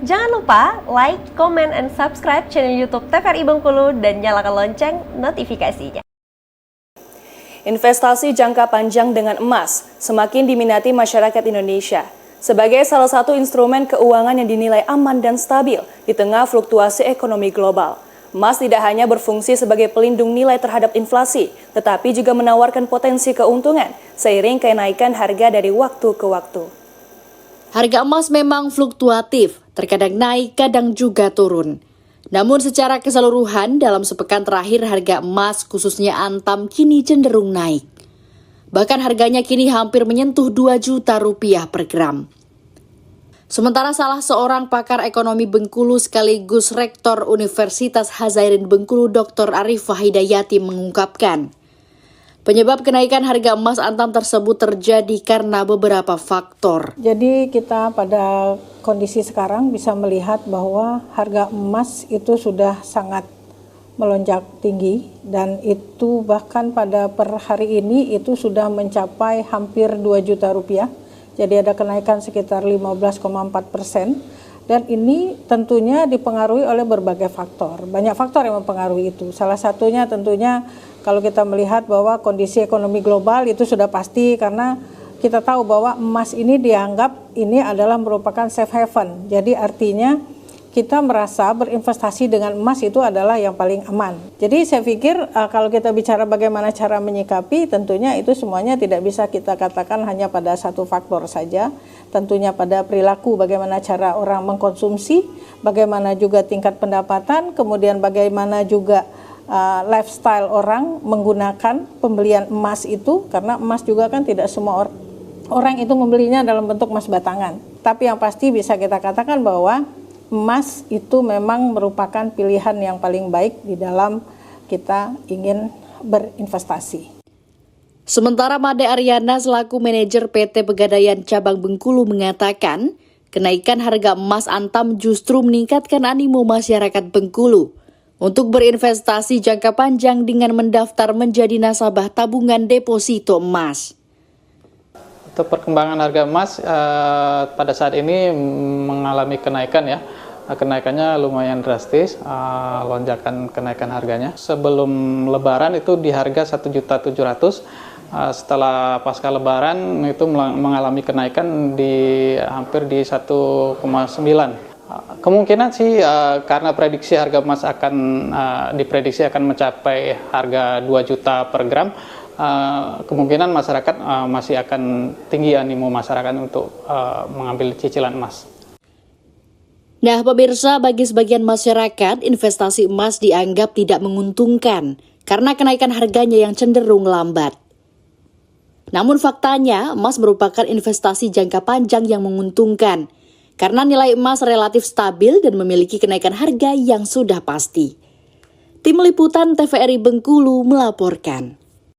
Jangan lupa like, comment, and subscribe channel YouTube TVRI Bengkulu dan nyalakan lonceng notifikasinya. Investasi jangka panjang dengan emas semakin diminati masyarakat Indonesia. Sebagai salah satu instrumen keuangan yang dinilai aman dan stabil di tengah fluktuasi ekonomi global. Emas tidak hanya berfungsi sebagai pelindung nilai terhadap inflasi, tetapi juga menawarkan potensi keuntungan seiring kenaikan harga dari waktu ke waktu. Harga emas memang fluktuatif, terkadang naik, kadang juga turun. Namun secara keseluruhan, dalam sepekan terakhir harga emas khususnya antam kini cenderung naik. Bahkan harganya kini hampir menyentuh 2 juta rupiah per gram. Sementara salah seorang pakar ekonomi Bengkulu sekaligus Rektor Universitas Hazairin Bengkulu Dr. Arifah Hidayati mengungkapkan, penyebab kenaikan harga emas antam tersebut terjadi karena beberapa faktor. Jadi kita pada kondisi sekarang bisa melihat bahwa harga emas itu sudah sangat melonjak tinggi dan itu bahkan pada per hari ini itu sudah mencapai hampir 2 juta rupiah. Jadi ada kenaikan sekitar 15,4% dan ini tentunya dipengaruhi oleh berbagai faktor. Banyak faktor yang mempengaruhi itu. Salah satunya tentunya kalau kita melihat bahwa kondisi ekonomi global itu sudah pasti karena kita tahu bahwa emas ini dianggap ini adalah merupakan safe haven. Jadi artinya kita merasa berinvestasi dengan emas itu adalah yang paling aman. Jadi saya pikir kalau kita bicara bagaimana cara menyikapi, tentunya itu semuanya tidak bisa kita katakan hanya pada satu faktor saja. Tentunya pada perilaku, bagaimana cara orang mengkonsumsi, bagaimana juga tingkat pendapatan, kemudian bagaimana juga lifestyle orang menggunakan pembelian emas itu, karena emas juga kan tidak semua orang itu membelinya dalam bentuk emas batangan. Tapi yang pasti bisa kita katakan bahwa emas itu memang merupakan pilihan yang paling baik di dalam kita ingin berinvestasi. Sementara Made Aryana selaku manajer PT Pegadaian Cabang Bengkulu mengatakan, kenaikan harga emas antam justru meningkatkan animo masyarakat Bengkulu untuk berinvestasi jangka panjang dengan mendaftar menjadi nasabah tabungan deposito emas. Untuk perkembangan harga emas pada saat ini mengalami kenaikan ya. Kenaikannya lumayan drastis, lonjakan kenaikan harganya. Sebelum lebaran itu di harga 1.700.000, setelah pasca lebaran itu mengalami kenaikan di hampir di 1,9. Kemungkinan sih karena prediksi harga emas akan diprediksi akan mencapai harga 2 juta per gram, kemungkinan masyarakat masih akan tinggi animo masyarakat untuk mengambil cicilan emas. Nah, pemirsa, bagi sebagian masyarakat, investasi emas dianggap tidak menguntungkan karena kenaikan harganya yang cenderung lambat. Namun faktanya, emas merupakan investasi jangka panjang yang menguntungkan karena nilai emas relatif stabil dan memiliki kenaikan harga yang sudah pasti. Tim Liputan TVRI Bengkulu melaporkan.